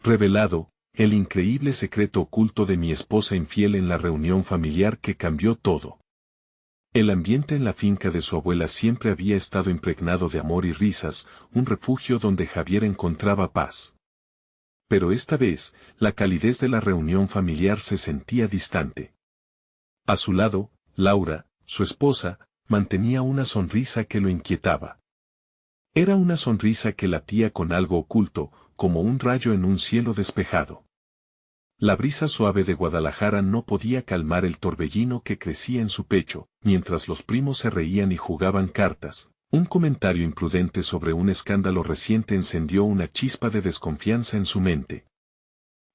Revelado, el increíble secreto oculto de mi esposa infiel en la reunión familiar que cambió todo. El ambiente en la finca de su abuela siempre había estado impregnado de amor y risas, un refugio donde Javier encontraba paz. Pero esta vez, la calidez de la reunión familiar se sentía distante. A su lado, Laura, su esposa, mantenía una sonrisa que lo inquietaba. Era una sonrisa que latía con algo oculto, como un rayo en un cielo despejado. La brisa suave de Guadalajara no podía calmar el torbellino que crecía en su pecho, mientras los primos se reían y jugaban cartas. Un comentario imprudente sobre un escándalo reciente encendió una chispa de desconfianza en su mente.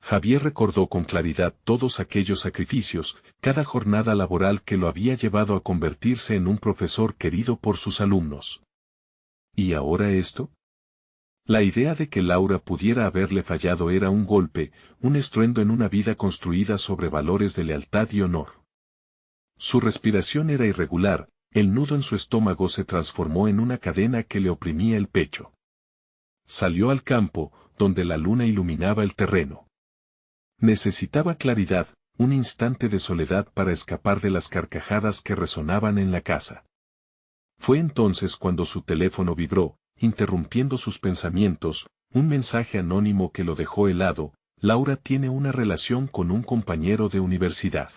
Javier recordó con claridad todos aquellos sacrificios, cada jornada laboral que lo había llevado a convertirse en un profesor querido por sus alumnos. ¿Y ahora esto? La idea de que Laura pudiera haberle fallado era un golpe, un estruendo en una vida construida sobre valores de lealtad y honor. Su respiración era irregular, el nudo en su estómago se transformó en una cadena que le oprimía el pecho. Salió al campo, donde la luna iluminaba el terreno. Necesitaba claridad, un instante de soledad para escapar de las carcajadas que resonaban en la casa. Fue entonces cuando su teléfono vibró, interrumpiendo sus pensamientos, un mensaje anónimo que lo dejó helado: Laura tiene una relación con un compañero de universidad.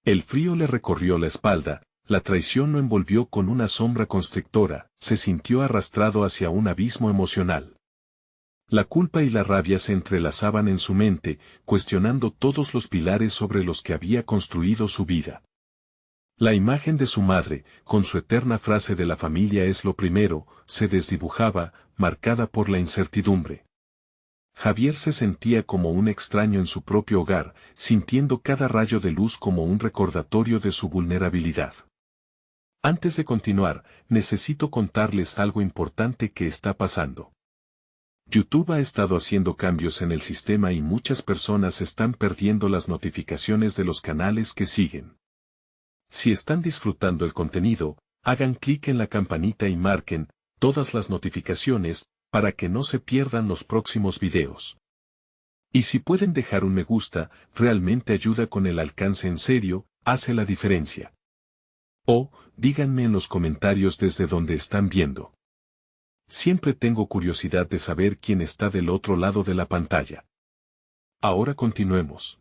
El frío le recorrió la espalda, la traición lo envolvió con una sombra constrictora, se sintió arrastrado hacia un abismo emocional. La culpa y la rabia se entrelazaban en su mente, cuestionando todos los pilares sobre los que había construido su vida. La imagen de su madre, con su eterna frase de la familia es lo primero, se desdibujaba, marcada por la incertidumbre. Javier se sentía como un extraño en su propio hogar, sintiendo cada rayo de luz como un recordatorio de su vulnerabilidad. Antes de continuar, necesito contarles algo importante que está pasando. YouTube ha estado haciendo cambios en el sistema y muchas personas están perdiendo las notificaciones de los canales que siguen. Si están disfrutando el contenido, hagan clic en la campanita y marquen todas las notificaciones para que no se pierdan los próximos videos. Y si pueden dejar un me gusta, realmente ayuda con el alcance en serio, hace la diferencia. O, díganme en los comentarios desde donde están viendo. Siempre tengo curiosidad de saber quién está del otro lado de la pantalla. Ahora continuemos.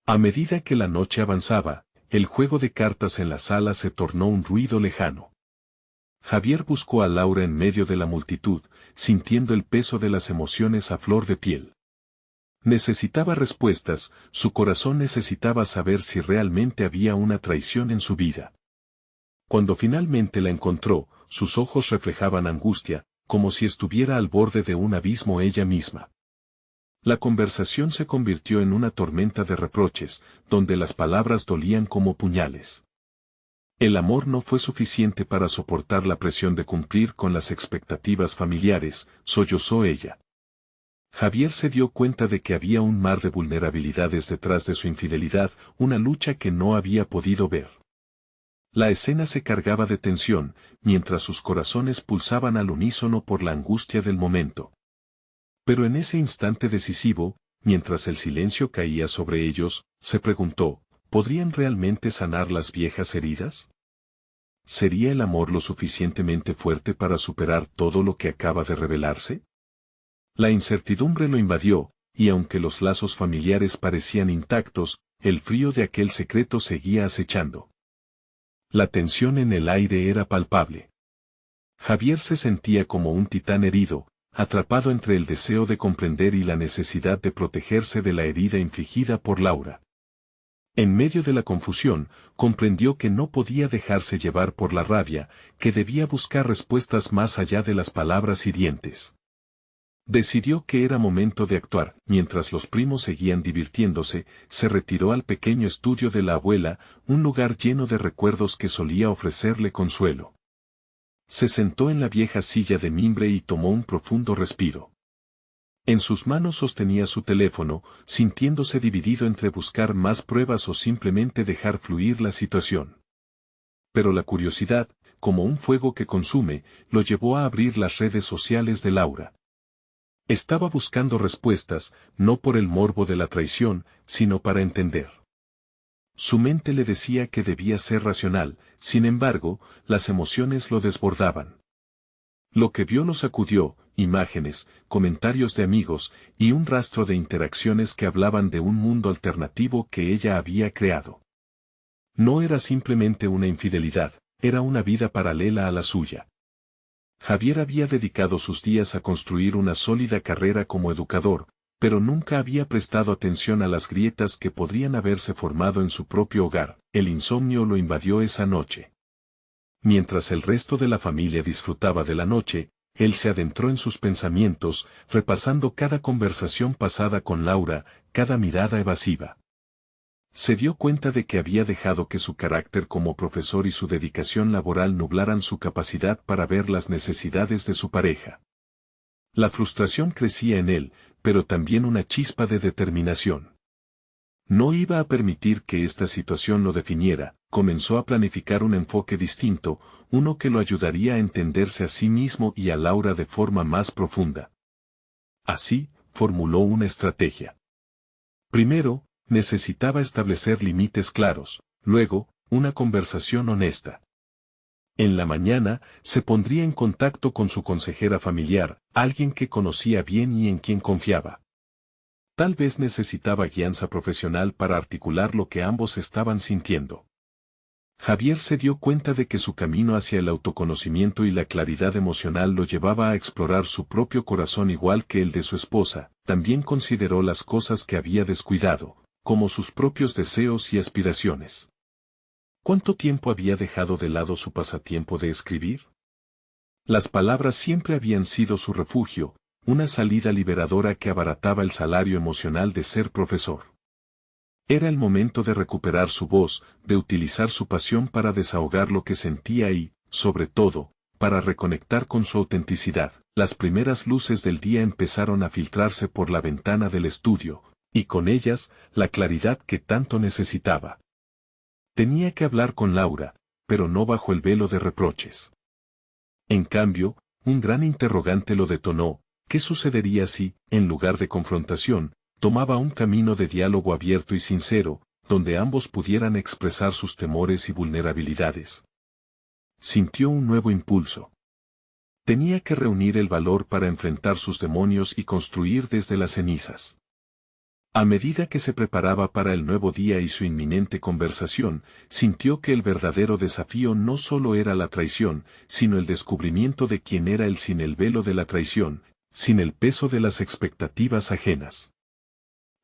A medida que la noche avanzaba, el juego de cartas en la sala se tornó un ruido lejano. Javier buscó a Laura en medio de la multitud, sintiendo el peso de las emociones a flor de piel. Necesitaba respuestas, su corazón necesitaba saber si realmente había una traición en su vida. Cuando finalmente la encontró, sus ojos reflejaban angustia, como si estuviera al borde de un abismo ella misma. La conversación se convirtió en una tormenta de reproches, donde las palabras dolían como puñales. El amor no fue suficiente para soportar la presión de cumplir con las expectativas familiares, sollozó ella. Javier se dio cuenta de que había un mar de vulnerabilidades detrás de su infidelidad, una lucha que no había podido ver. La escena se cargaba de tensión, mientras sus corazones pulsaban al unísono por la angustia del momento. Pero en ese instante decisivo, mientras el silencio caía sobre ellos, se preguntó, ¿podrían realmente sanar las viejas heridas? ¿Sería el amor lo suficientemente fuerte para superar todo lo que acaba de revelarse? La incertidumbre lo invadió, y aunque los lazos familiares parecían intactos, el frío de aquel secreto seguía acechando. La tensión en el aire era palpable. Javier se sentía como un titán herido, atrapado entre el deseo de comprender y la necesidad de protegerse de la herida infligida por Laura. En medio de la confusión, comprendió que no podía dejarse llevar por la rabia, que debía buscar respuestas más allá de las palabras hirientes. Decidió que era momento de actuar. Mientras los primos seguían divirtiéndose, se retiró al pequeño estudio de la abuela, un lugar lleno de recuerdos que solía ofrecerle consuelo. Se sentó en la vieja silla de mimbre y tomó un profundo respiro. En sus manos sostenía su teléfono, sintiéndose dividido entre buscar más pruebas o simplemente dejar fluir la situación. Pero la curiosidad, como un fuego que consume, lo llevó a abrir las redes sociales de Laura. Estaba buscando respuestas, no por el morbo de la traición, sino para entender. Su mente le decía que debía ser racional, sin embargo, las emociones lo desbordaban. Lo que vio lo sacudió, imágenes, comentarios de amigos, y un rastro de interacciones que hablaban de un mundo alternativo que ella había creado. No era simplemente una infidelidad, era una vida paralela a la suya. Javier había dedicado sus días a construir una sólida carrera como educador, pero nunca había prestado atención a las grietas que podrían haberse formado en su propio hogar. El insomnio lo invadió esa noche. Mientras el resto de la familia disfrutaba de la noche, él se adentró en sus pensamientos, repasando cada conversación pasada con Laura, cada mirada evasiva. Se dio cuenta de que había dejado que su carácter como profesor y su dedicación laboral nublaran su capacidad para ver las necesidades de su pareja. La frustración crecía en él, pero también una chispa de determinación. No iba a permitir que esta situación lo definiera, comenzó a planificar un enfoque distinto, uno que lo ayudaría a entenderse a sí mismo y a Laura de forma más profunda. Así, formuló una estrategia. Primero, necesitaba establecer límites claros, luego, una conversación honesta. En la mañana, se pondría en contacto con su consejera familiar, alguien que conocía bien y en quien confiaba. Tal vez necesitaba guianza profesional para articular lo que ambos estaban sintiendo. Javier se dio cuenta de que su camino hacia el autoconocimiento y la claridad emocional lo llevaba a explorar su propio corazón igual que el de su esposa. También consideró las cosas que había descuidado, como sus propios deseos y aspiraciones. ¿Cuánto tiempo había dejado de lado su pasatiempo de escribir? Las palabras siempre habían sido su refugio, una salida liberadora que abarataba el salario emocional de ser profesor. Era el momento de recuperar su voz, de utilizar su pasión para desahogar lo que sentía y, sobre todo, para reconectar con su autenticidad. Las primeras luces del día empezaron a filtrarse por la ventana del estudio, y con ellas, la claridad que tanto necesitaba. Tenía que hablar con Laura, pero no bajo el velo de reproches. En cambio, un gran interrogante lo detonó: ¿qué sucedería si, en lugar de confrontación, tomaba un camino de diálogo abierto y sincero, donde ambos pudieran expresar sus temores y vulnerabilidades? Sintió un nuevo impulso. Tenía que reunir el valor para enfrentar sus demonios y construir desde las cenizas. A medida que se preparaba para el nuevo día y su inminente conversación, sintió que el verdadero desafío no solo era la traición, sino el descubrimiento de quién era él sin el velo de la traición, sin el peso de las expectativas ajenas.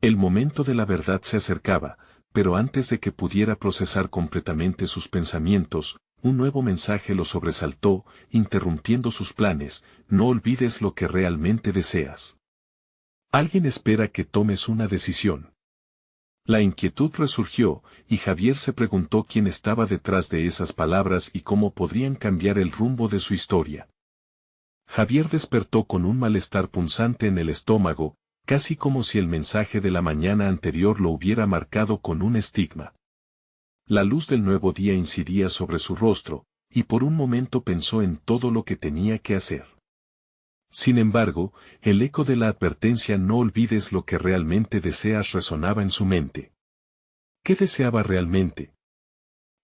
El momento de la verdad se acercaba, pero antes de que pudiera procesar completamente sus pensamientos, un nuevo mensaje lo sobresaltó, interrumpiendo sus planes: no olvides lo que realmente deseas. Alguien espera que tomes una decisión. La inquietud resurgió, y Javier se preguntó quién estaba detrás de esas palabras y cómo podrían cambiar el rumbo de su historia. Javier despertó con un malestar punzante en el estómago, casi como si el mensaje de la mañana anterior lo hubiera marcado con un estigma. La luz del nuevo día incidía sobre su rostro, y por un momento pensó en todo lo que tenía que hacer. Sin embargo, el eco de la advertencia "no olvides lo que realmente deseas" resonaba en su mente. ¿Qué deseaba realmente?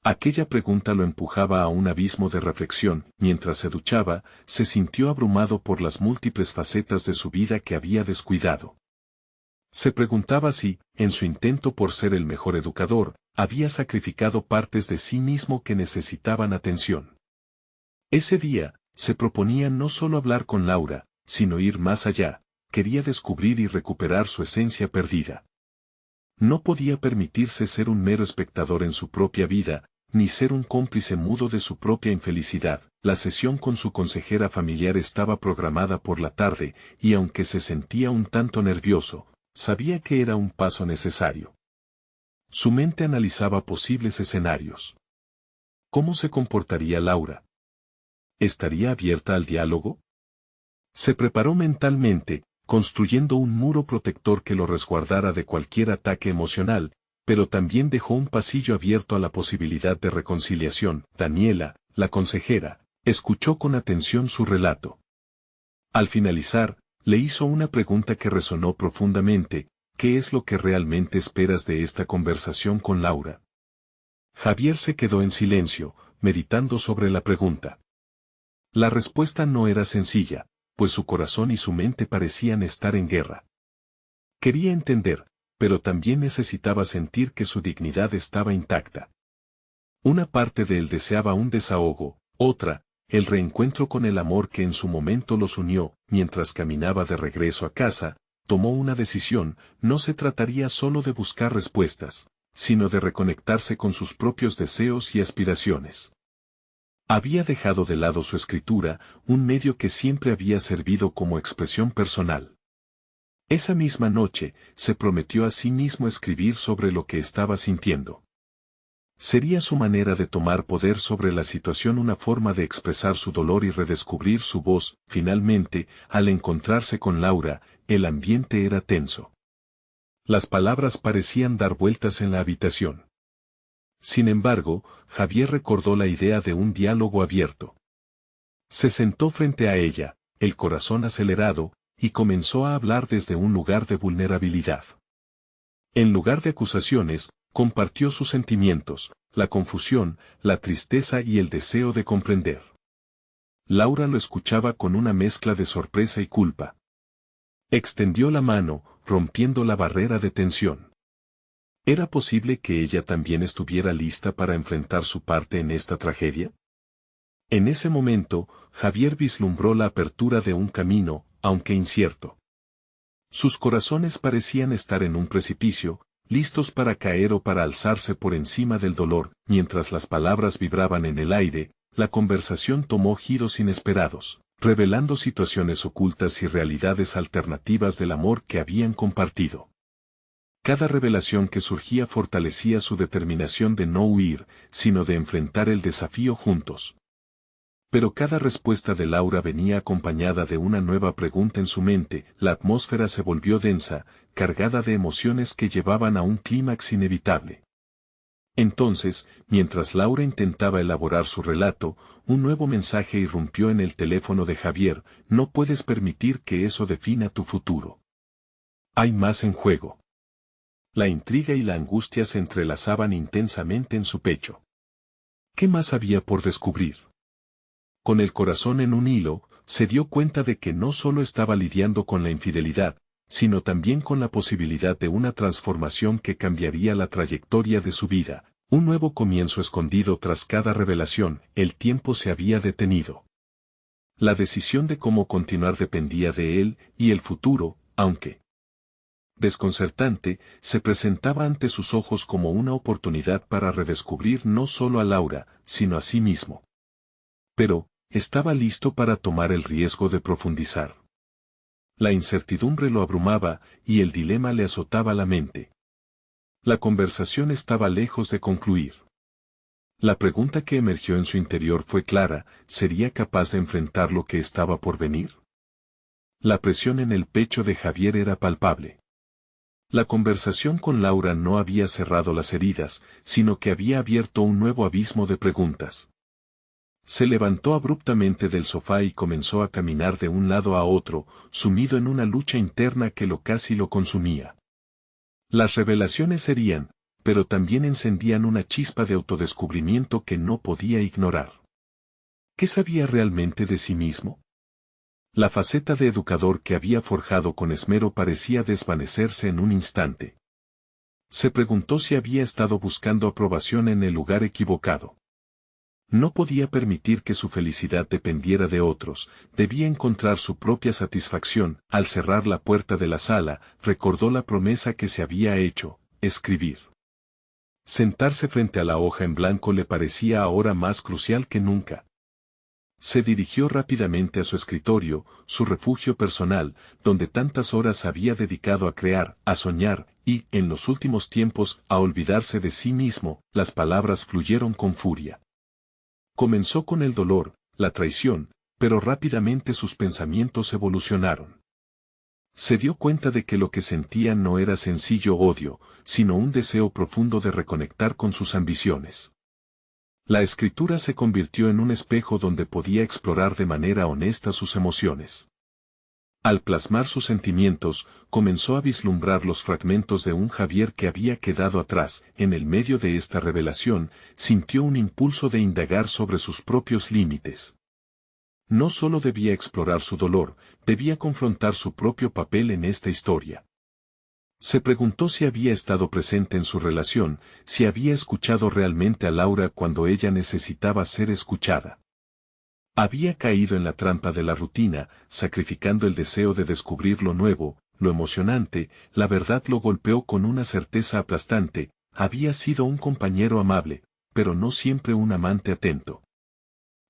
Aquella pregunta lo empujaba a un abismo de reflexión. Mientras se duchaba, se sintió abrumado por las múltiples facetas de su vida que había descuidado. Se preguntaba si, en su intento por ser el mejor educador, había sacrificado partes de sí mismo que necesitaban atención. Ese día, se proponía no solo hablar con Laura, sino ir más allá. Quería descubrir y recuperar su esencia perdida. No podía permitirse ser un mero espectador en su propia vida, ni ser un cómplice mudo de su propia infelicidad. La sesión con su consejera familiar estaba programada por la tarde, y aunque se sentía un tanto nervioso, sabía que era un paso necesario. Su mente analizaba posibles escenarios. ¿Cómo se comportaría Laura? ¿Estaría abierta al diálogo? Se preparó mentalmente, construyendo un muro protector que lo resguardara de cualquier ataque emocional, pero también dejó un pasillo abierto a la posibilidad de reconciliación. Daniela, la consejera, escuchó con atención su relato. Al finalizar, Le hizo una pregunta que resonó profundamente: ¿qué es lo que realmente esperas de esta conversación con Laura? Javier se quedó en silencio, meditando sobre la pregunta. La respuesta no era sencilla, pues su corazón y su mente parecían estar en guerra. Quería entender, pero también necesitaba sentir que su dignidad estaba intacta. Una parte de él deseaba un desahogo, otra, el reencuentro con el amor que en su momento los unió. Mientras caminaba de regreso a casa, tomó una decisión: no se trataría solo de buscar respuestas, sino de reconectarse con sus propios deseos y aspiraciones. Había dejado de lado su escritura, un medio que siempre había servido como expresión personal. Esa misma noche, se prometió a sí mismo escribir sobre lo que estaba sintiendo. Sería su manera de tomar poder sobre la situación, una forma de expresar su dolor y redescubrir su voz. Finalmente, al encontrarse con Laura, el ambiente era tenso. Las palabras parecían dar vueltas en la habitación. Sin embargo, Javier recordó la idea de un diálogo abierto. Se sentó frente a ella, el corazón acelerado, y comenzó a hablar desde un lugar de vulnerabilidad. En lugar de acusaciones, compartió sus sentimientos, la confusión, la tristeza y el deseo de comprender. Laura lo escuchaba con una mezcla de sorpresa y culpa. Extendió la mano, rompiendo la barrera de tensión. ¿Era posible que ella también estuviera lista para enfrentar su parte en esta tragedia? En ese momento, Javier vislumbró la apertura de un camino, aunque incierto. Sus corazones parecían estar en un precipicio, listos para caer o para alzarse por encima del dolor. Mientras las palabras vibraban en el aire, la conversación tomó giros inesperados, revelando situaciones ocultas y realidades alternativas del amor que habían compartido. Cada revelación que surgía fortalecía su determinación de no huir, sino de enfrentar el desafío juntos. Pero cada respuesta de Laura venía acompañada de una nueva pregunta en su mente. La atmósfera se volvió densa, cargada de emociones que llevaban a un clímax inevitable. Entonces, mientras Laura intentaba elaborar su relato, un nuevo mensaje irrumpió en el teléfono de Javier: no puedes permitir que eso defina tu futuro. Hay más en juego. La intriga y la angustia se entrelazaban intensamente en su pecho. ¿Qué más había por descubrir? Con el corazón en un hilo, se dio cuenta de que no solo estaba lidiando con la infidelidad, sino también con la posibilidad de una transformación que cambiaría la trayectoria de su vida, un nuevo comienzo escondido tras cada revelación. El tiempo se había detenido. La decisión de cómo continuar dependía de él, y el futuro, aunque desconcertante, se presentaba ante sus ojos como una oportunidad para redescubrir no solo a Laura, sino a sí mismo. Pero, estaba listo para tomar el riesgo de profundizar. La incertidumbre lo abrumaba, y el dilema le azotaba la mente. La conversación estaba lejos de concluir. La pregunta que emergió en su interior fue clara: ¿sería capaz de enfrentar lo que estaba por venir? La presión en el pecho de Javier era palpable. La conversación con Laura no había cerrado las heridas, sino que había abierto un nuevo abismo de preguntas. Se levantó abruptamente del sofá y comenzó a caminar de un lado a otro, sumido en una lucha interna que casi lo consumía. Las revelaciones herían, pero también encendían una chispa de autodescubrimiento que no podía ignorar. ¿Qué sabía realmente de sí mismo? La faceta de educador que había forjado con esmero parecía desvanecerse en un instante. Se preguntó si había estado buscando aprobación en el lugar equivocado. No podía permitir que su felicidad dependiera de otros, debía encontrar su propia satisfacción. Al cerrar la puerta de la sala, recordó la promesa que se había hecho: escribir. Sentarse frente a la hoja en blanco le parecía ahora más crucial que nunca. Se dirigió rápidamente a su escritorio, su refugio personal, donde tantas horas había dedicado a crear, a soñar, y, en los últimos tiempos, a olvidarse de sí mismo. Las palabras fluyeron con furia. Comenzó con el dolor, la traición, pero rápidamente sus pensamientos evolucionaron. Se dio cuenta de que lo que sentía no era sencillo odio, sino un deseo profundo de reconectar con sus ambiciones. La escritura se convirtió en un espejo donde podía explorar de manera honesta sus emociones. Al plasmar sus sentimientos, comenzó a vislumbrar los fragmentos de un Javier que había quedado atrás. En el medio de esta revelación, sintió un impulso de indagar sobre sus propios límites. No solo debía explorar su dolor, debía confrontar su propio papel en esta historia. Se preguntó si había estado presente en su relación, si había escuchado realmente a Laura cuando ella necesitaba ser escuchada. Había caído en la trampa de la rutina, sacrificando el deseo de descubrir lo nuevo, lo emocionante. La verdad lo golpeó con una certeza aplastante: había sido un compañero amable, pero no siempre un amante atento.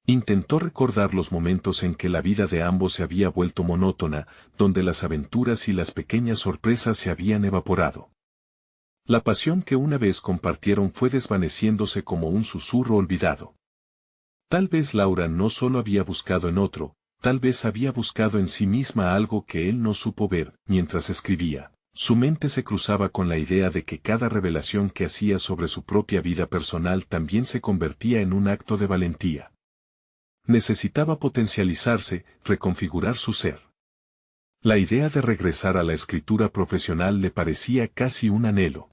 Intentó recordar los momentos en que la vida de ambos se había vuelto monótona, donde las aventuras y las pequeñas sorpresas se habían evaporado. La pasión que una vez compartieron fue desvaneciéndose como un susurro olvidado. Tal vez Laura no solo había buscado en otro, tal vez había buscado en sí misma algo que él no supo ver. Mientras escribía, su mente se cruzaba con la idea de que cada revelación que hacía sobre su propia vida personal también se convertía en un acto de valentía. Necesitaba potencializarse, reconfigurar su ser. La idea de regresar a la escritura profesional le parecía casi un anhelo.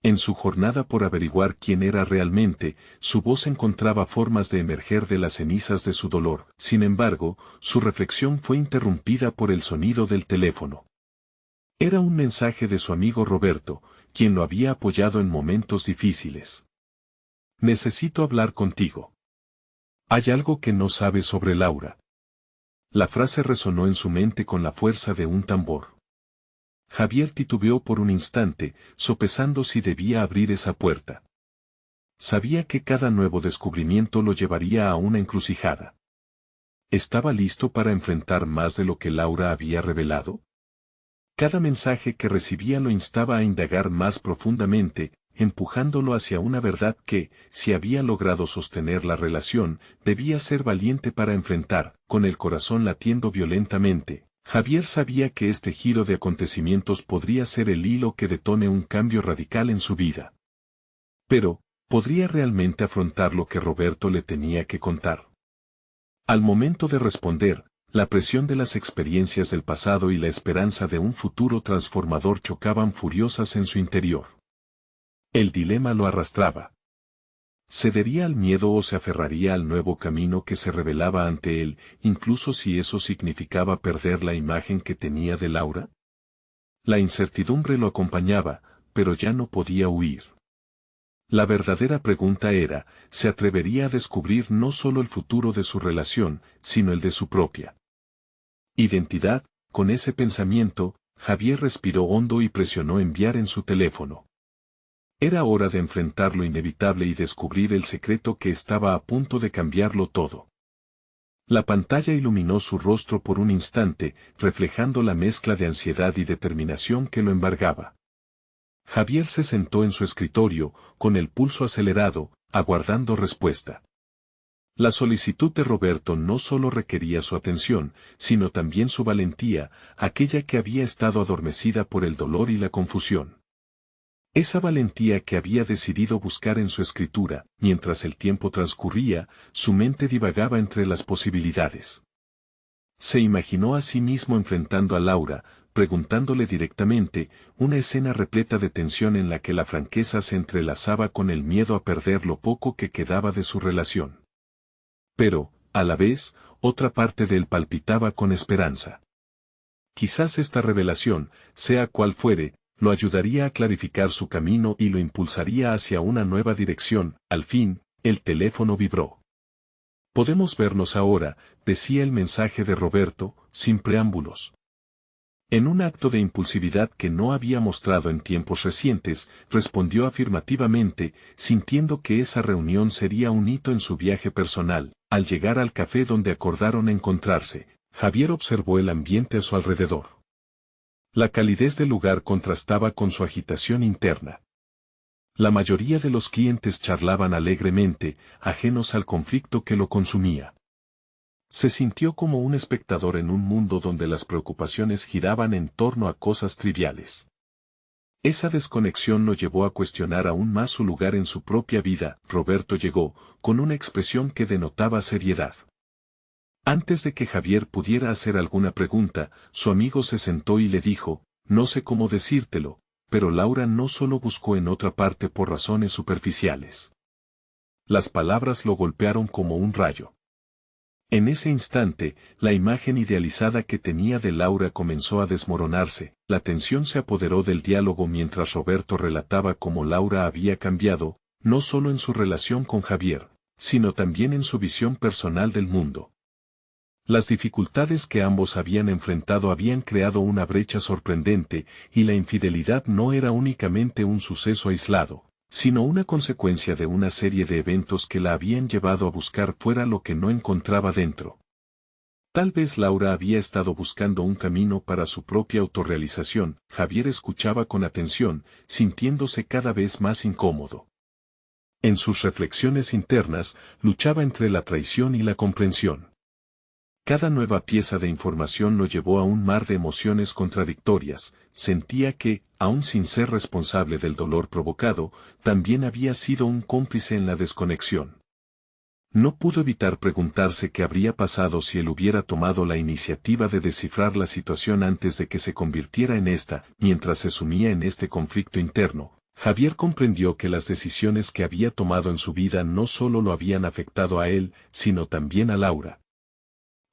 En su jornada por averiguar quién era realmente, su voz encontraba formas de emerger de las cenizas de su dolor. Sin embargo, su reflexión fue interrumpida por el sonido del teléfono. Era un mensaje de su amigo Roberto, quien lo había apoyado en momentos difíciles. Necesito hablar contigo. Hay algo que no sabes sobre Laura. La frase resonó en su mente con la fuerza de un tambor. Javier titubeó por un instante, sopesando si debía abrir esa puerta. Sabía que cada nuevo descubrimiento lo llevaría a una encrucijada. ¿Estaba listo para enfrentar más de lo que Laura había revelado? Cada mensaje que recibía lo instaba a indagar más profundamente, empujándolo hacia una verdad que, si había logrado sostener la relación, debía ser valiente para enfrentar. Con el corazón latiendo violentamente, Javier sabía que este giro de acontecimientos podría ser el hilo que detone un cambio radical en su vida. Pero, ¿podría realmente afrontar lo que Roberto le tenía que contar? Al momento de responder, la presión de las experiencias del pasado y la esperanza de un futuro transformador chocaban furiosas en su interior. El dilema lo arrastraba. ¿Cedería al miedo o se aferraría al nuevo camino que se revelaba ante él, incluso si eso significaba perder la imagen que tenía de Laura? La incertidumbre lo acompañaba, pero ya no podía huir. La verdadera pregunta era, ¿se atrevería a descubrir no solo el futuro de su relación, sino el de su propia identidad? Con ese pensamiento, Javier respiró hondo y presionó enviar en su teléfono. Era hora de enfrentar lo inevitable y descubrir el secreto que estaba a punto de cambiarlo todo. La pantalla iluminó su rostro por un instante, reflejando la mezcla de ansiedad y determinación que lo embargaba. Javier se sentó en su escritorio, con el pulso acelerado, aguardando respuesta. La solicitud de Roberto no solo requería su atención, sino también su valentía, aquella que había estado adormecida por el dolor y la confusión. Esa valentía que había decidido buscar en su escritura. Mientras el tiempo transcurría, su mente divagaba entre las posibilidades. Se imaginó a sí mismo enfrentando a Laura, preguntándole directamente, una escena repleta de tensión en la que la franqueza se entrelazaba con el miedo a perder lo poco que quedaba de su relación. Pero, a la vez, otra parte de él palpitaba con esperanza. Quizás esta revelación, sea cual fuere, lo ayudaría a clarificar su camino y lo impulsaría hacia una nueva dirección. Al fin, el teléfono vibró. «Podemos vernos ahora», decía el mensaje de Roberto, sin preámbulos. En un acto de impulsividad que no había mostrado en tiempos recientes, respondió afirmativamente, sintiendo que esa reunión sería un hito en su viaje personal. Al llegar al café donde acordaron encontrarse, Javier observó el ambiente a su alrededor. La calidez del lugar contrastaba con su agitación interna. La mayoría de los clientes charlaban alegremente, ajenos al conflicto que lo consumía. Se sintió como un espectador en un mundo donde las preocupaciones giraban en torno a cosas triviales. Esa desconexión lo llevó a cuestionar aún más su lugar en su propia vida. Roberto llegó, con una expresión que denotaba seriedad. Antes de que Javier pudiera hacer alguna pregunta, su amigo se sentó y le dijo, no sé cómo decírtelo, pero Laura no solo buscó en otra parte por razones superficiales. Las palabras lo golpearon como un rayo. En ese instante, la imagen idealizada que tenía de Laura comenzó a desmoronarse, la tensión se apoderó del diálogo mientras Roberto relataba cómo Laura había cambiado, no solo en su relación con Javier, sino también en su visión personal del mundo. Las dificultades que ambos habían enfrentado habían creado una brecha sorprendente, y la infidelidad no era únicamente un suceso aislado, sino una consecuencia de una serie de eventos que la habían llevado a buscar fuera lo que no encontraba dentro. Tal vez Laura había estado buscando un camino para su propia autorrealización. Javier escuchaba con atención, sintiéndose cada vez más incómodo. En sus reflexiones internas, luchaba entre la traición y la comprensión. Cada nueva pieza de información lo llevó a un mar de emociones contradictorias. Sentía que, aun sin ser responsable del dolor provocado, también había sido un cómplice en la desconexión. No pudo evitar preguntarse qué habría pasado si él hubiera tomado la iniciativa de descifrar la situación antes de que se convirtiera en esta. Mientras se sumía en este conflicto interno, Javier comprendió que las decisiones que había tomado en su vida no solo lo habían afectado a él, sino también a Laura.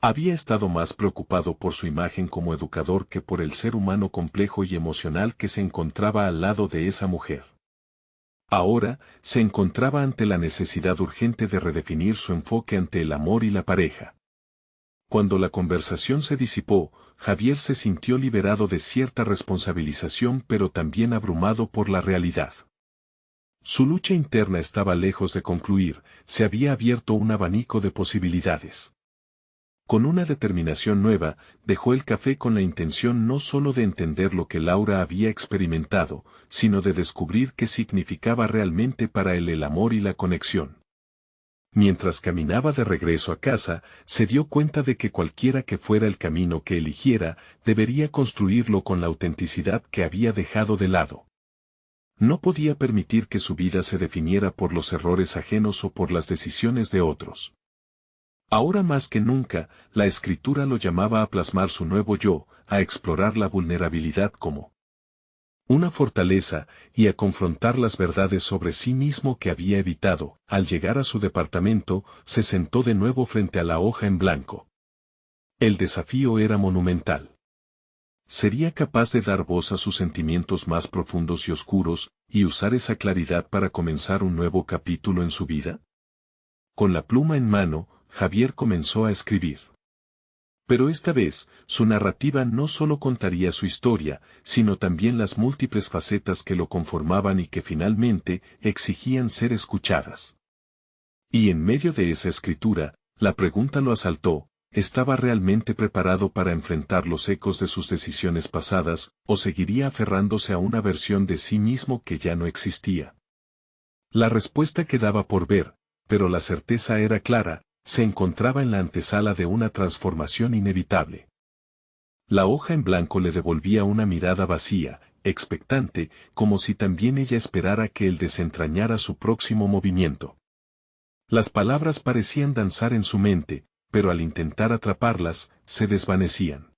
Había estado más preocupado por su imagen como educador que por el ser humano complejo y emocional que se encontraba al lado de esa mujer. Ahora, se encontraba ante la necesidad urgente de redefinir su enfoque ante el amor y la pareja. Cuando la conversación se disipó, Javier se sintió liberado de cierta responsabilización pero también abrumado por la realidad. Su lucha interna estaba lejos de concluir, se había abierto un abanico de posibilidades. Con una determinación nueva, dejó el café con la intención no solo de entender lo que Laura había experimentado, sino de descubrir qué significaba realmente para él el amor y la conexión. Mientras caminaba de regreso a casa, se dio cuenta de que cualquiera que fuera el camino que eligiera, debería construirlo con la autenticidad que había dejado de lado. No podía permitir que su vida se definiera por los errores ajenos o por las decisiones de otros. Ahora más que nunca, la escritura lo llamaba a plasmar su nuevo yo, a explorar la vulnerabilidad como una fortaleza, y a confrontar las verdades sobre sí mismo que había evitado. Al llegar a su departamento, se sentó de nuevo frente a la hoja en blanco. El desafío era monumental. ¿Sería capaz de dar voz a sus sentimientos más profundos y oscuros, y usar esa claridad para comenzar un nuevo capítulo en su vida? Con la pluma en mano, Javier comenzó a escribir. Pero esta vez, su narrativa no solo contaría su historia, sino también las múltiples facetas que lo conformaban y que finalmente exigían ser escuchadas. Y en medio de esa escritura, la pregunta lo asaltó: ¿estaba realmente preparado para enfrentar los ecos de sus decisiones pasadas, o seguiría aferrándose a una versión de sí mismo que ya no existía? La respuesta quedaba por ver, pero la certeza era clara: se encontraba en la antesala de una transformación inevitable. La hoja en blanco le devolvía una mirada vacía, expectante, como si también ella esperara que él desentrañara su próximo movimiento. Las palabras parecían danzar en su mente, pero al intentar atraparlas, se desvanecían.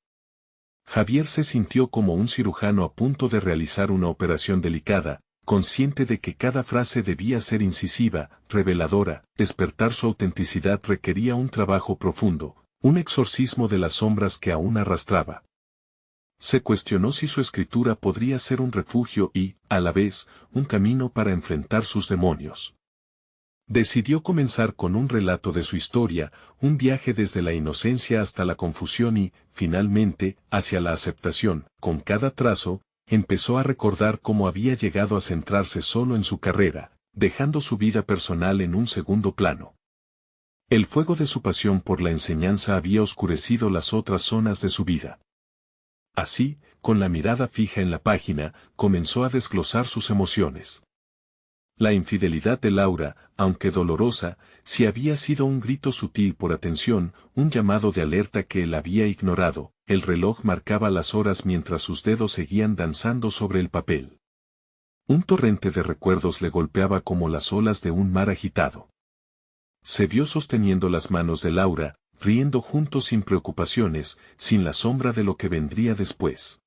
Javier se sintió como un cirujano a punto de realizar una operación delicada, consciente de que cada frase debía ser incisiva, reveladora. Despertar su autenticidad requería un trabajo profundo, un exorcismo de las sombras que aún arrastraba. Se cuestionó si su escritura podría ser un refugio y, a la vez, un camino para enfrentar sus demonios. Decidió comenzar con un relato de su historia, un viaje desde la inocencia hasta la confusión y, finalmente, hacia la aceptación. Con cada trazo, empezó a recordar cómo había llegado a centrarse solo en su carrera, dejando su vida personal en un segundo plano. El fuego de su pasión por la enseñanza había oscurecido las otras zonas de su vida. Así, con la mirada fija en la página, comenzó a desglosar sus emociones. La infidelidad de Laura, aunque dolorosa, sí había sido un grito sutil por atención, un llamado de alerta que él había ignorado. El reloj marcaba las horas mientras sus dedos seguían danzando sobre el papel. Un torrente de recuerdos le golpeaba como las olas de un mar agitado. Se vio sosteniendo las manos de Laura, riendo juntos sin preocupaciones, sin la sombra de lo que vendría después.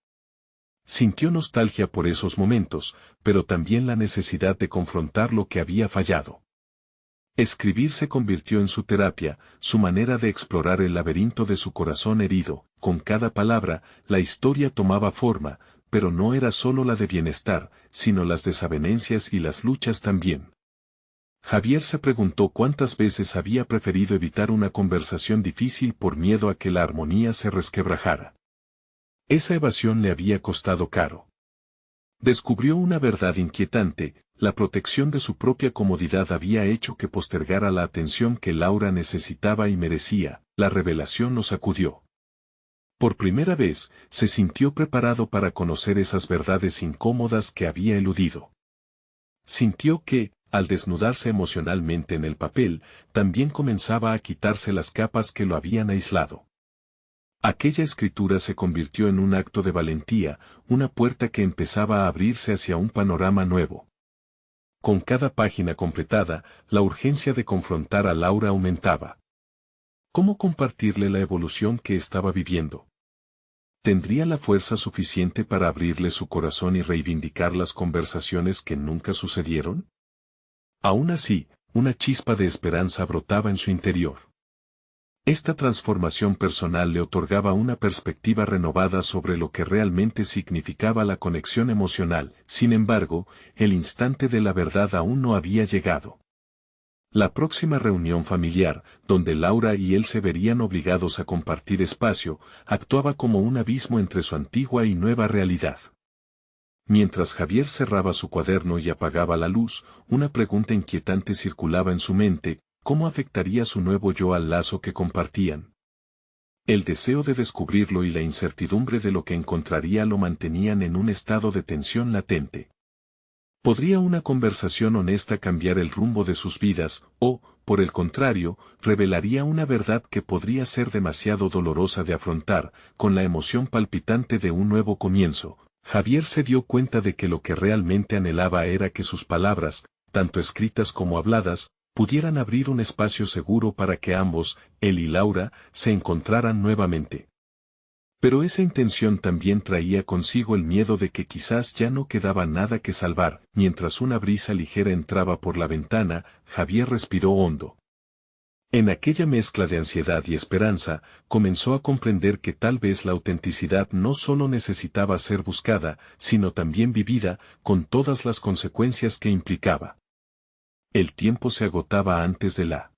Sintió nostalgia por esos momentos, pero también la necesidad de confrontar lo que había fallado. Escribir se convirtió en su terapia, su manera de explorar el laberinto de su corazón herido. Con cada palabra, la historia tomaba forma, pero no era solo la de bienestar, sino las desavenencias y las luchas también. Javier se preguntó cuántas veces había preferido evitar una conversación difícil por miedo a que la armonía se resquebrajara. Esa evasión le había costado caro. Descubrió una verdad inquietante: la protección de su propia comodidad había hecho que postergara la atención que Laura necesitaba y merecía. La revelación lo sacudió. Por primera vez, se sintió preparado para conocer esas verdades incómodas que había eludido. Sintió que, al desnudarse emocionalmente en el papel, también comenzaba a quitarse las capas que lo habían aislado. Aquella escritura se convirtió en un acto de valentía, una puerta que empezaba a abrirse hacia un panorama nuevo. Con cada página completada, la urgencia de confrontar a Laura aumentaba. ¿Cómo compartirle la evolución que estaba viviendo? ¿Tendría la fuerza suficiente para abrirle su corazón y reivindicar las conversaciones que nunca sucedieron? Aún así, una chispa de esperanza brotaba en su interior. Esta transformación personal le otorgaba una perspectiva renovada sobre lo que realmente significaba la conexión emocional. Sin embargo, el instante de la verdad aún no había llegado. La próxima reunión familiar, donde Laura y él se verían obligados a compartir espacio, actuaba como un abismo entre su antigua y nueva realidad. Mientras Javier cerraba su cuaderno y apagaba la luz, una pregunta inquietante circulaba en su mente: ¿cómo afectaría su nuevo yo al lazo que compartían? El deseo de descubrirlo y la incertidumbre de lo que encontraría lo mantenían en un estado de tensión latente. ¿Podría una conversación honesta cambiar el rumbo de sus vidas, o, por el contrario, revelaría una verdad que podría ser demasiado dolorosa de afrontar? Con la emoción palpitante de un nuevo comienzo, Javier se dio cuenta de que lo que realmente anhelaba era que sus palabras, tanto escritas como habladas, pudieran abrir un espacio seguro para que ambos, él y Laura, se encontraran nuevamente. Pero esa intención también traía consigo el miedo de que quizás ya no quedaba nada que salvar. Mientras una brisa ligera entraba por la ventana, Javier respiró hondo. En aquella mezcla de ansiedad y esperanza, comenzó a comprender que tal vez la autenticidad no solo necesitaba ser buscada, sino también vivida, con todas las consecuencias que implicaba. El tiempo se agotaba antes de la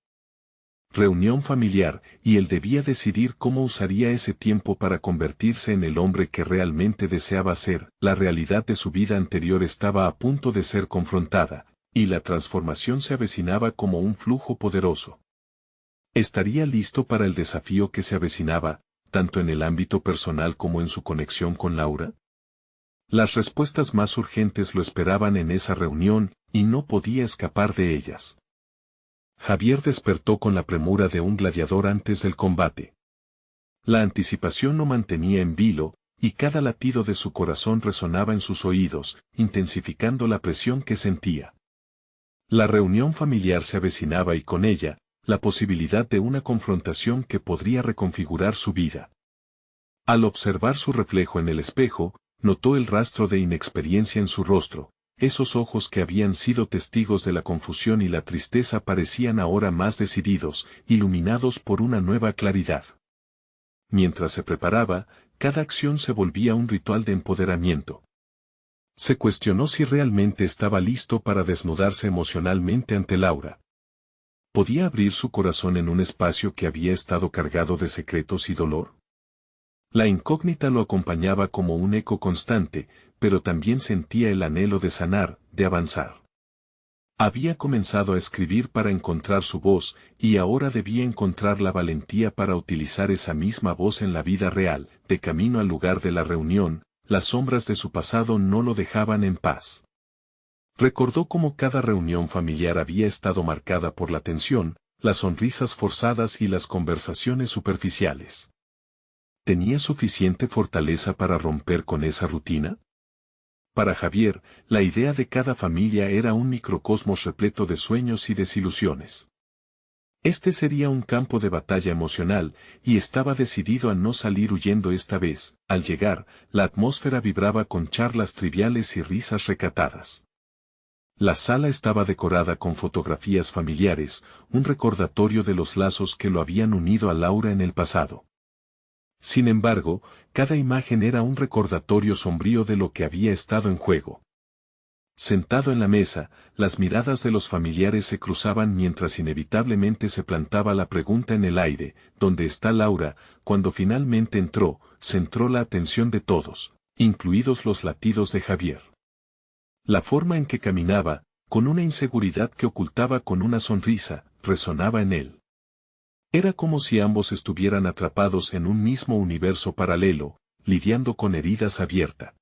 reunión familiar, y él debía decidir cómo usaría ese tiempo para convertirse en el hombre que realmente deseaba ser. La realidad de su vida anterior estaba a punto de ser confrontada, y la transformación se avecinaba como un flujo poderoso. ¿Estaría listo para el desafío que se avecinaba, tanto en el ámbito personal como en su conexión con Laura? Las respuestas más urgentes lo esperaban en esa reunión, y no podía escapar de ellas. Javier despertó con la premura de un gladiador antes del combate. La anticipación lo mantenía en vilo, y cada latido de su corazón resonaba en sus oídos, intensificando la presión que sentía. La reunión familiar se avecinaba y con ella, la posibilidad de una confrontación que podría reconfigurar su vida. Al observar su reflejo en el espejo, notó el rastro de inexperiencia en su rostro. Esos ojos que habían sido testigos de la confusión y la tristeza parecían ahora más decididos, iluminados por una nueva claridad. Mientras se preparaba, cada acción se volvía un ritual de empoderamiento. Se cuestionó si realmente estaba listo para desnudarse emocionalmente ante Laura. ¿Podía abrir su corazón en un espacio que había estado cargado de secretos y dolor? La incógnita lo acompañaba como un eco constante, pero también sentía el anhelo de sanar, de avanzar. Había comenzado a escribir para encontrar su voz, y ahora debía encontrar la valentía para utilizar esa misma voz en la vida real. De camino al lugar de la reunión, las sombras de su pasado no lo dejaban en paz. Recordó cómo cada reunión familiar había estado marcada por la tensión, las sonrisas forzadas y las conversaciones superficiales. ¿Tenía suficiente fortaleza para romper con esa rutina? Para Javier, la idea de cada familia era un microcosmos repleto de sueños y desilusiones. Este sería un campo de batalla emocional, y estaba decidido a no salir huyendo esta vez. Al llegar, la atmósfera vibraba con charlas triviales y risas recatadas. La sala estaba decorada con fotografías familiares, un recordatorio de los lazos que lo habían unido a Laura en el pasado. Sin embargo, cada imagen era un recordatorio sombrío de lo que había estado en juego. Sentado en la mesa, las miradas de los familiares se cruzaban mientras inevitablemente se plantaba la pregunta en el aire: ¿dónde está Laura? Cuando finalmente entró, centró la atención de todos, incluidos los latidos de Javier. La forma en que caminaba, con una inseguridad que ocultaba con una sonrisa, resonaba en él. Era como si ambos estuvieran atrapados en un mismo universo paralelo, lidiando con heridas abiertas.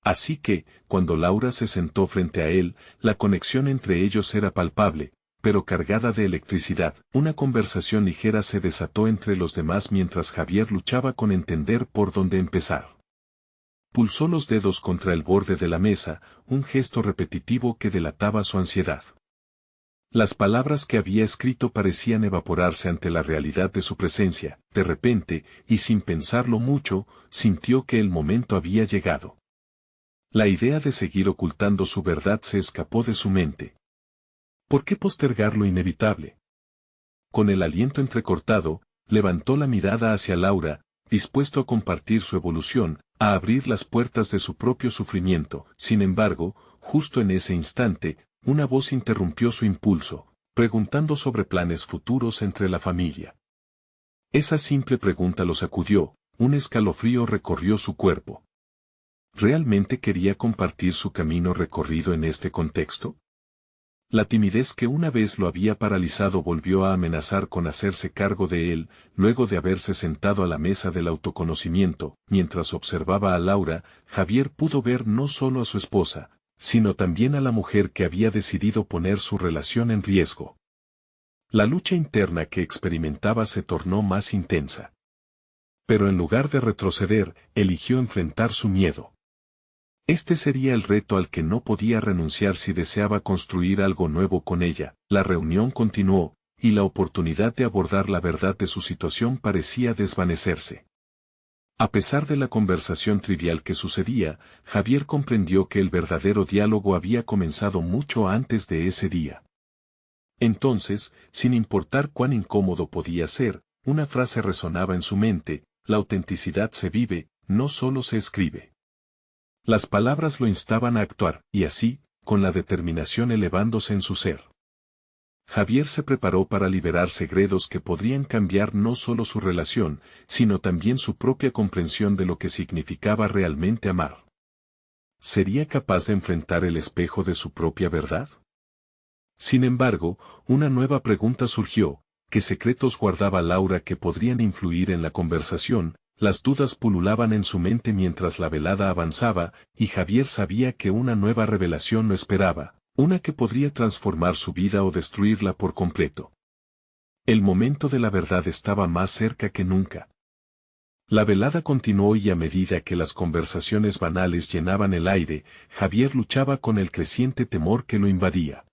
Así que, cuando Laura se sentó frente a él, la conexión entre ellos era palpable, pero cargada de electricidad. Una conversación ligera se desató entre los demás mientras Javier luchaba con entender por dónde empezar. Pulsó los dedos contra el borde de la mesa, un gesto repetitivo que delataba su ansiedad. Las palabras que había escrito parecían evaporarse ante la realidad de su presencia. De repente, y sin pensarlo mucho, sintió que el momento había llegado. La idea de seguir ocultando su verdad se escapó de su mente. ¿Por qué postergar lo inevitable? Con el aliento entrecortado, levantó la mirada hacia Laura, dispuesto a compartir su evolución, a abrir las puertas de su propio sufrimiento. Sin embargo, justo en ese instante, una voz interrumpió su impulso, preguntando sobre planes futuros entre la familia. Esa simple pregunta lo sacudió, un escalofrío recorrió su cuerpo. ¿Realmente quería compartir su camino recorrido en este contexto? La timidez que una vez lo había paralizado volvió a amenazar con hacerse cargo de él. Luego de haberse sentado a la mesa del autoconocimiento, mientras observaba a Laura, Javier pudo ver no solo a su esposa, sino también a la mujer que había decidido poner su relación en riesgo. La lucha interna que experimentaba se tornó más intensa. Pero en lugar de retroceder, eligió enfrentar su miedo. Este sería el reto al que no podía renunciar si deseaba construir algo nuevo con ella. La reunión continuó, y la oportunidad de abordar la verdad de su situación parecía desvanecerse. A pesar de la conversación trivial que sucedía, Javier comprendió que el verdadero diálogo había comenzado mucho antes de ese día. Entonces, sin importar cuán incómodo podía ser, una frase resonaba en su mente: la autenticidad se vive, no solo se escribe. Las palabras lo instaban a actuar, y así, con la determinación elevándose en su ser. Javier se preparó para liberar segredos que podrían cambiar no solo su relación, sino también su propia comprensión de lo que significaba realmente amar. ¿Sería capaz de enfrentar el espejo de su propia verdad? Sin embargo, una nueva pregunta surgió: ¿qué secretos guardaba Laura que podrían influir en la conversación? Las dudas pululaban en su mente mientras la velada avanzaba, y Javier sabía que una nueva revelación lo esperaba, una que podría transformar su vida o destruirla por completo. El momento de la verdad estaba más cerca que nunca. La velada continuó y a medida que las conversaciones banales llenaban el aire, Javier luchaba con el creciente temor que lo invadía.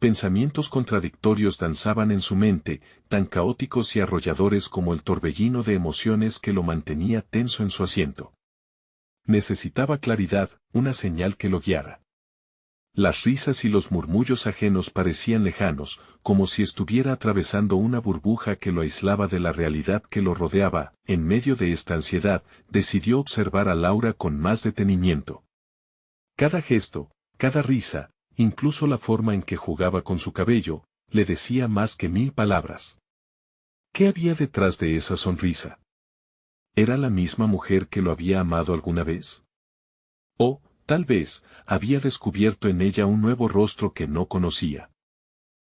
Pensamientos contradictorios danzaban en su mente, tan caóticos y arrolladores como el torbellino de emociones que lo mantenía tenso en su asiento. Necesitaba claridad, una señal que lo guiara. Las risas y los murmullos ajenos parecían lejanos, como si estuviera atravesando una burbuja que lo aislaba de la realidad que lo rodeaba. En medio de esta ansiedad, decidió observar a Laura con más detenimiento. Cada gesto, cada risa, incluso la forma en que jugaba con su cabello, le decía más que 1000 palabras. ¿Qué había detrás de esa sonrisa? ¿Era la misma mujer que lo había amado alguna vez? O, tal vez, había descubierto en ella un nuevo rostro que no conocía.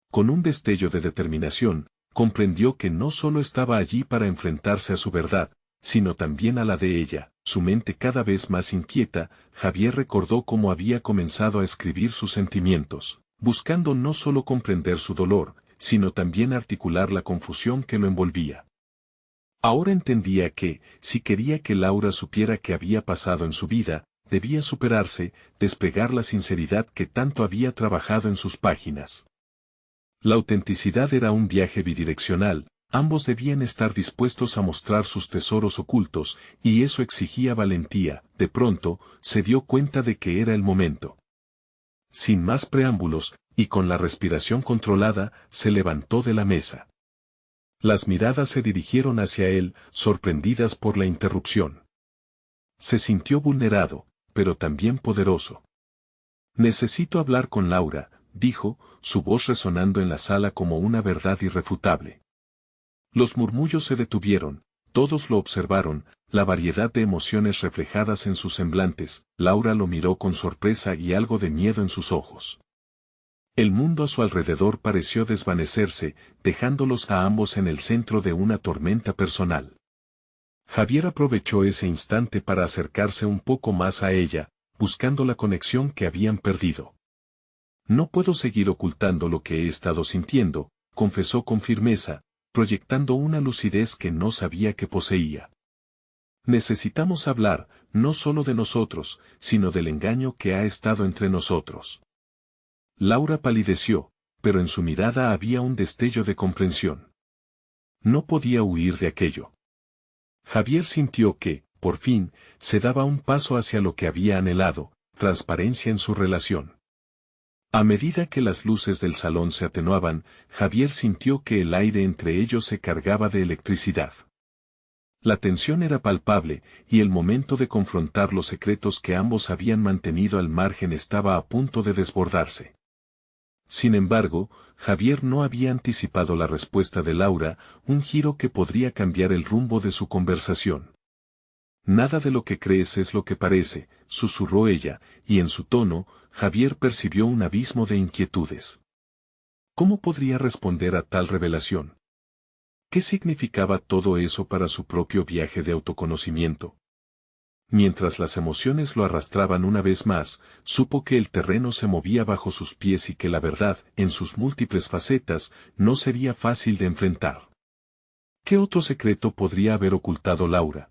Con un destello de determinación, comprendió que no solo estaba allí para enfrentarse a su verdad, sino también a la de ella. Su mente cada vez más inquieta, Javier recordó cómo había comenzado a escribir sus sentimientos, buscando no solo comprender su dolor, sino también articular la confusión que lo envolvía. Ahora entendía que, si quería que Laura supiera qué había pasado en su vida, debía superarse, desplegar la sinceridad que tanto había trabajado en sus páginas. La autenticidad era un viaje bidireccional, ambos debían estar dispuestos a mostrar sus tesoros ocultos, y eso exigía valentía. De pronto, se dio cuenta de que era el momento. Sin más preámbulos, y con la respiración controlada, se levantó de la mesa. Las miradas se dirigieron hacia él, sorprendidas por la interrupción. Se sintió vulnerado, pero también poderoso. Necesito hablar con Laura, dijo, su voz resonando en la sala como una verdad irrefutable. Los murmullos se detuvieron, todos lo observaron, la variedad de emociones reflejadas en sus semblantes. Laura lo miró con sorpresa y algo de miedo en sus ojos. El mundo a su alrededor pareció desvanecerse, dejándolos a ambos en el centro de una tormenta personal. Javier aprovechó ese instante para acercarse un poco más a ella, buscando la conexión que habían perdido. No puedo seguir ocultando lo que he estado sintiendo, confesó con firmeza, proyectando una lucidez que no sabía que poseía. Necesitamos hablar, no solo de nosotros, sino del engaño que ha estado entre nosotros. Laura palideció, pero en su mirada había un destello de comprensión. No podía huir de aquello. Javier sintió que, por fin, se daba un paso hacia lo que había anhelado, transparencia en su relación. A medida que las luces del salón se atenuaban, Javier sintió que el aire entre ellos se cargaba de electricidad. La tensión era palpable, y el momento de confrontar los secretos que ambos habían mantenido al margen estaba a punto de desbordarse. Sin embargo, Javier no había anticipado la respuesta de Laura, un giro que podría cambiar el rumbo de su conversación. Nada de lo que crees es lo que parece, susurró ella, y en su tono, Javier percibió un abismo de inquietudes. ¿Cómo podría responder a tal revelación? ¿Qué significaba todo eso para su propio viaje de autoconocimiento? Mientras las emociones lo arrastraban una vez más, supo que el terreno se movía bajo sus pies y que la verdad, en sus múltiples facetas, no sería fácil de enfrentar. ¿Qué otro secreto podría haber ocultado Laura?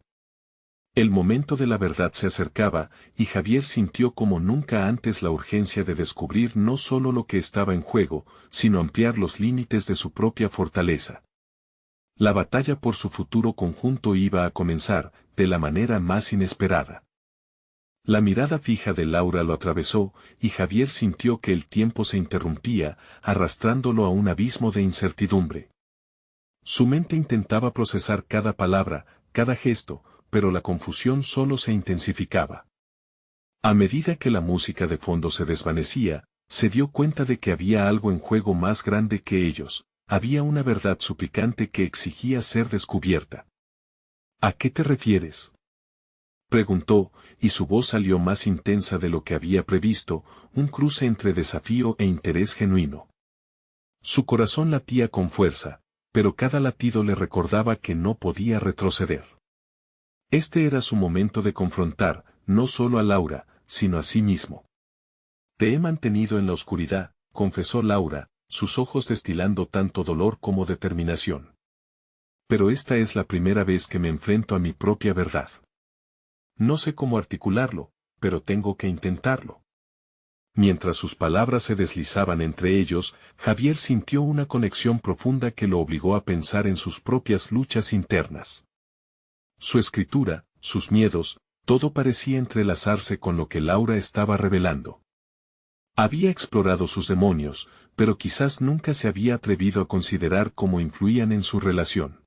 El momento de la verdad se acercaba, y Javier sintió como nunca antes la urgencia de descubrir no solo lo que estaba en juego, sino ampliar los límites de su propia fortaleza. La batalla por su futuro conjunto iba a comenzar, de la manera más inesperada. La mirada fija de Laura lo atravesó, y Javier sintió que el tiempo se interrumpía, arrastrándolo a un abismo de incertidumbre. Su mente intentaba procesar cada palabra, cada gesto, pero la confusión solo se intensificaba. A medida que la música de fondo se desvanecía, se dio cuenta de que había algo en juego más grande que ellos. Había una verdad suplicante que exigía ser descubierta. ¿A qué te refieres?, preguntó, y su voz salió más intensa de lo que había previsto, un cruce entre desafío e interés genuino. Su corazón latía con fuerza, pero cada latido le recordaba que no podía retroceder. Este era su momento de confrontar, no solo a Laura, sino a sí mismo. Te he mantenido en la oscuridad, confesó Laura, sus ojos destilando tanto dolor como determinación. Pero esta es la primera vez que me enfrento a mi propia verdad. No sé cómo articularlo, pero tengo que intentarlo. Mientras sus palabras se deslizaban entre ellos, Javier sintió una conexión profunda que lo obligó a pensar en sus propias luchas internas. Su escritura, sus miedos, todo parecía entrelazarse con lo que Laura estaba revelando. Había explorado sus demonios, pero quizás nunca se había atrevido a considerar cómo influían en su relación.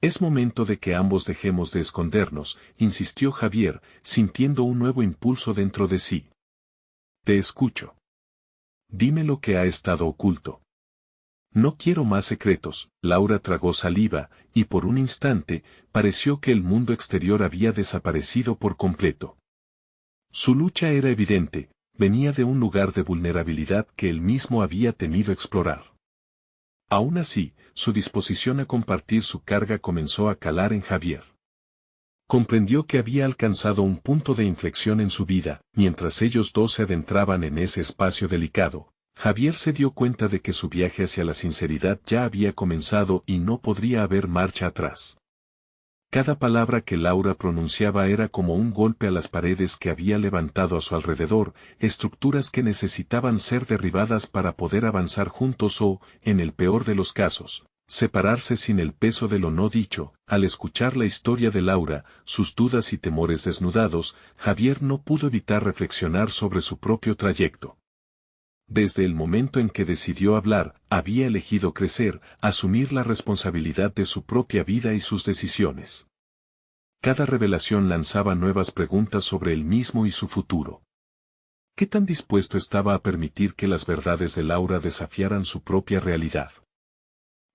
Es momento de que ambos dejemos de escondernos, insistió Javier, sintiendo un nuevo impulso dentro de sí. Te escucho. Dime lo que ha estado oculto. No quiero más secretos. Laura tragó saliva, y por un instante, pareció que el mundo exterior había desaparecido por completo. Su lucha era evidente. Venía de un lugar de vulnerabilidad que él mismo había temido explorar. Aún así, su disposición a compartir su carga comenzó a calar en Javier. Comprendió que había alcanzado un punto de inflexión en su vida. Mientras ellos dos se adentraban en ese espacio delicado, Javier se dio cuenta de que su viaje hacia la sinceridad ya había comenzado y no podría haber marcha atrás. Cada palabra que Laura pronunciaba era como un golpe a las paredes que había levantado a su alrededor, estructuras que necesitaban ser derribadas para poder avanzar juntos o, en el peor de los casos, separarse sin el peso de lo no dicho. Al escuchar la historia de Laura, sus dudas y temores desnudados, Javier no pudo evitar reflexionar sobre su propio trayecto. Desde el momento en que decidió hablar, había elegido crecer, asumir la responsabilidad de su propia vida y sus decisiones. Cada revelación lanzaba nuevas preguntas sobre él mismo y su futuro. ¿Qué tan dispuesto estaba a permitir que las verdades de Laura desafiaran su propia realidad?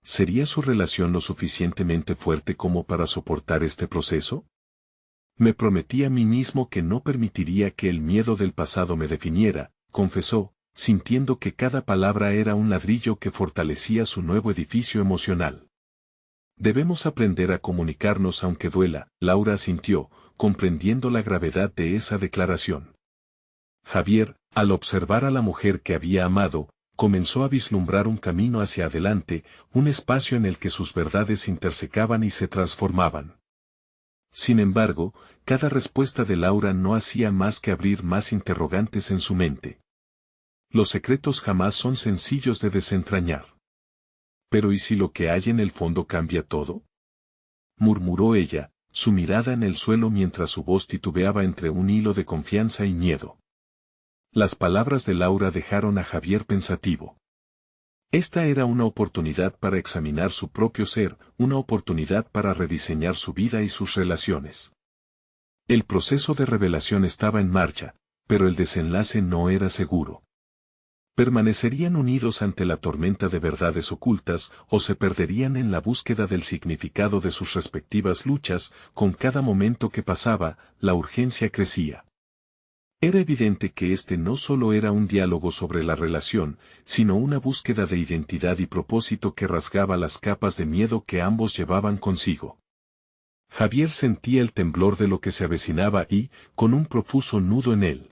¿Sería su relación lo suficientemente fuerte como para soportar este proceso? Me prometí a mí mismo que no permitiría que el miedo del pasado me definiera, confesó, sintiendo que cada palabra era un ladrillo que fortalecía su nuevo edificio emocional. Debemos aprender a comunicarnos aunque duela, Laura asintió, comprendiendo la gravedad de esa declaración. Javier, al observar a la mujer que había amado, comenzó a vislumbrar un camino hacia adelante, un espacio en el que sus verdades se intersecaban y se transformaban. Sin embargo, cada respuesta de Laura no hacía más que abrir más interrogantes en su mente. Los secretos jamás son sencillos de desentrañar. ¿Pero y si lo que hay en el fondo cambia todo? Murmuró ella, su mirada en el suelo mientras su voz titubeaba entre un hilo de confianza y miedo. Las palabras de Laura dejaron a Javier pensativo. Esta era una oportunidad para examinar su propio ser, una oportunidad para rediseñar su vida y sus relaciones. El proceso de revelación estaba en marcha, pero el desenlace no era seguro. ¿Permanecerían unidos ante la tormenta de verdades ocultas o se perderían en la búsqueda del significado de sus respectivas luchas? Con cada momento que pasaba, la urgencia crecía. Era evidente que este no solo era un diálogo sobre la relación, sino una búsqueda de identidad y propósito que rasgaba las capas de miedo que ambos llevaban consigo. Javier sentía el temblor de lo que se avecinaba y, con un profuso nudo en el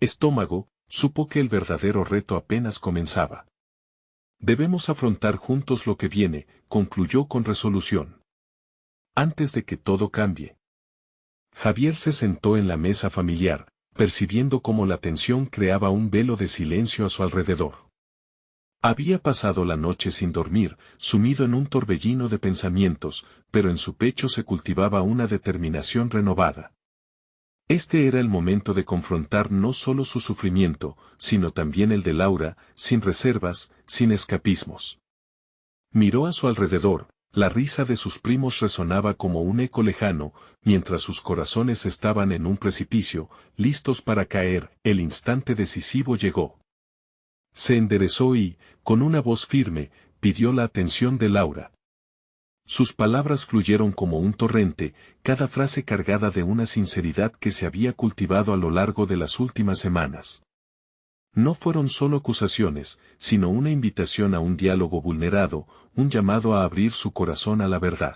estómago, supo que el verdadero reto apenas comenzaba. Debemos afrontar juntos lo que viene, concluyó con resolución. Antes de que todo cambie. Javier se sentó en la mesa familiar, percibiendo cómo la tensión creaba un velo de silencio a su alrededor. Había pasado la noche sin dormir, sumido en un torbellino de pensamientos, pero en su pecho se cultivaba una determinación renovada. Este era el momento de confrontar no solo su sufrimiento, sino también el de Laura, sin reservas, sin escapismos. Miró a su alrededor, la risa de sus primos resonaba como un eco lejano, mientras sus corazones estaban en un precipicio, listos para caer. El instante decisivo llegó. Se enderezó y, con una voz firme, pidió la atención de Laura. Sus palabras fluyeron como un torrente, cada frase cargada de una sinceridad que se había cultivado a lo largo de las últimas semanas. No fueron solo acusaciones, sino una invitación a un diálogo vulnerado, un llamado a abrir su corazón a la verdad.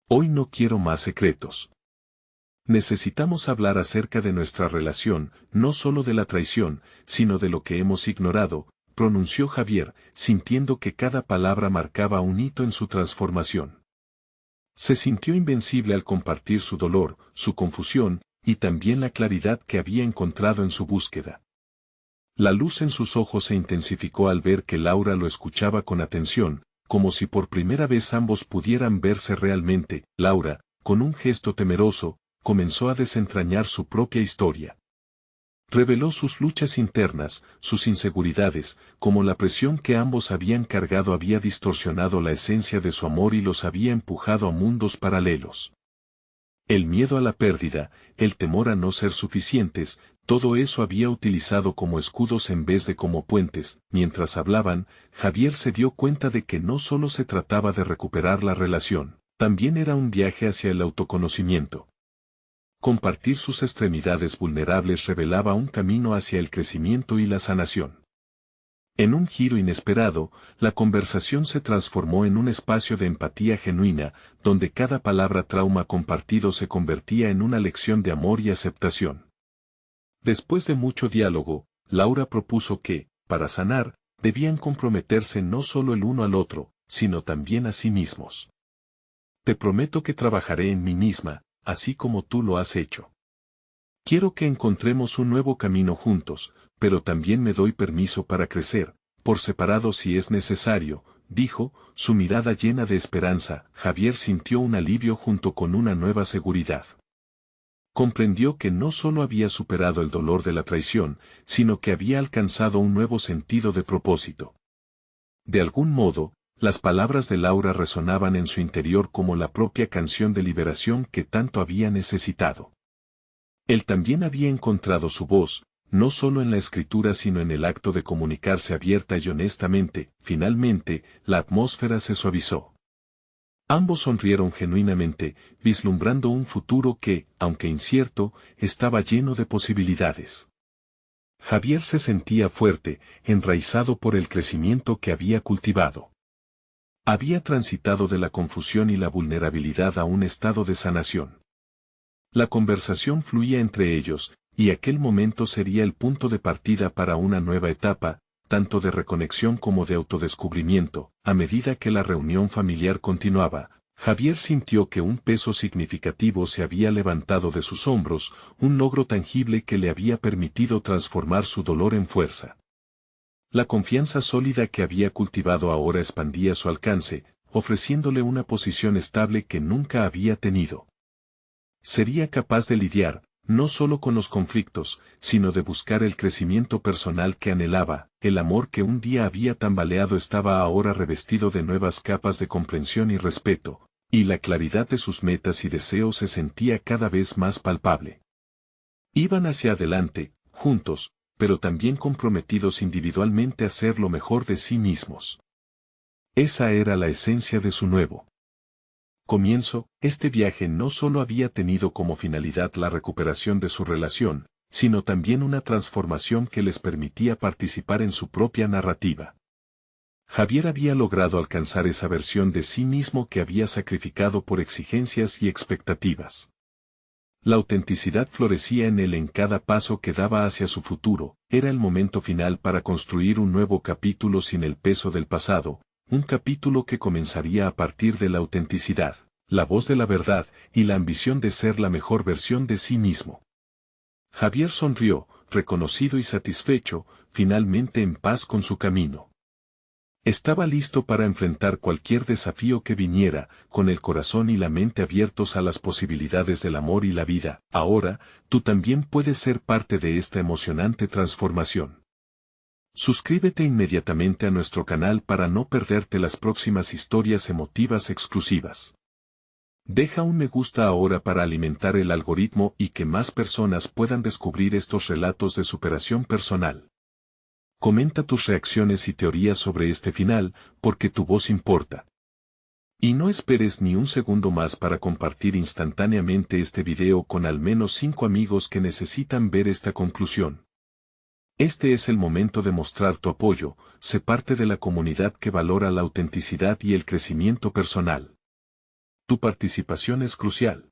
Hoy no quiero más secretos. Necesitamos hablar acerca de nuestra relación, no solo de la traición, sino de lo que hemos ignorado, pronunció Javier, sintiendo que cada palabra marcaba un hito en su transformación. Se sintió invencible al compartir su dolor, su confusión, y también la claridad que había encontrado en su búsqueda. La luz en sus ojos se intensificó al ver que Laura lo escuchaba con atención, como si por primera vez ambos pudieran verse realmente. Laura, con un gesto temeroso, comenzó a desentrañar su propia historia. Reveló sus luchas internas, sus inseguridades, como la presión que ambos habían cargado había distorsionado la esencia de su amor y los había empujado a mundos paralelos. El miedo a la pérdida, el temor a no ser suficientes, todo eso había utilizado como escudos en vez de como puentes. Mientras hablaban, Javier se dio cuenta de que no solo se trataba de recuperar la relación, también era un viaje hacia el autoconocimiento. Compartir sus extremidades vulnerables revelaba un camino hacia el crecimiento y la sanación. En un giro inesperado, la conversación se transformó en un espacio de empatía genuina, donde cada palabra trauma compartido se convertía en una lección de amor y aceptación. Después de mucho diálogo, Laura propuso que, para sanar, debían comprometerse no solo el uno al otro, sino también a sí mismos. Te prometo que trabajaré en mí misma, así como tú lo has hecho. Quiero que encontremos un nuevo camino juntos, pero también me doy permiso para crecer, por separado si es necesario, dijo, su mirada llena de esperanza. Javier sintió un alivio junto con una nueva seguridad. Comprendió que no solo había superado el dolor de la traición, sino que había alcanzado un nuevo sentido de propósito. De algún modo, las palabras de Laura resonaban en su interior como la propia canción de liberación que tanto había necesitado. Él también había encontrado su voz, no solo en la escritura sino en el acto de comunicarse abierta y honestamente. Finalmente, la atmósfera se suavizó. Ambos sonrieron genuinamente, vislumbrando un futuro que, aunque incierto, estaba lleno de posibilidades. Javier se sentía fuerte, enraizado por el crecimiento que había cultivado. Había transitado de la confusión y la vulnerabilidad a un estado de sanación. La conversación fluía entre ellos, y aquel momento sería el punto de partida para una nueva etapa, tanto de reconexión como de autodescubrimiento. A medida que la reunión familiar continuaba, Javier sintió que un peso significativo se había levantado de sus hombros, un logro tangible que le había permitido transformar su dolor en fuerza. La confianza sólida que había cultivado ahora expandía su alcance, ofreciéndole una posición estable que nunca había tenido. Sería capaz de lidiar, no solo con los conflictos, sino de buscar el crecimiento personal que anhelaba. El amor que un día había tambaleado estaba ahora revestido de nuevas capas de comprensión y respeto, y la claridad de sus metas y deseos se sentía cada vez más palpable. Iban hacia adelante, juntos, pero también comprometidos individualmente a ser lo mejor de sí mismos. Esa era la esencia de su nuevo comienzo. Este viaje no solo había tenido como finalidad la recuperación de su relación, sino también una transformación que les permitía participar en su propia narrativa. Javier había logrado alcanzar esa versión de sí mismo que había sacrificado por exigencias y expectativas. La autenticidad florecía en él en cada paso que daba hacia su futuro. Era el momento final para construir un nuevo capítulo sin el peso del pasado, un capítulo que comenzaría a partir de la autenticidad, la voz de la verdad y la ambición de ser la mejor versión de sí mismo. Javier sonrió, reconocido y satisfecho, finalmente en paz con su camino. Estaba listo para enfrentar cualquier desafío que viniera, con el corazón y la mente abiertos a las posibilidades del amor y la vida. Ahora, tú también puedes ser parte de esta emocionante transformación. Suscríbete inmediatamente a nuestro canal para no perderte las próximas historias emotivas exclusivas. Deja un me gusta ahora para alimentar el algoritmo y que más personas puedan descubrir estos relatos de superación personal. Comenta tus reacciones y teorías sobre este final, porque tu voz importa. Y no esperes ni un segundo más para compartir instantáneamente este video con al menos 5 amigos que necesitan ver esta conclusión. Este es el momento de mostrar tu apoyo. Sé parte de la comunidad que valora la autenticidad y el crecimiento personal. Tu participación es crucial.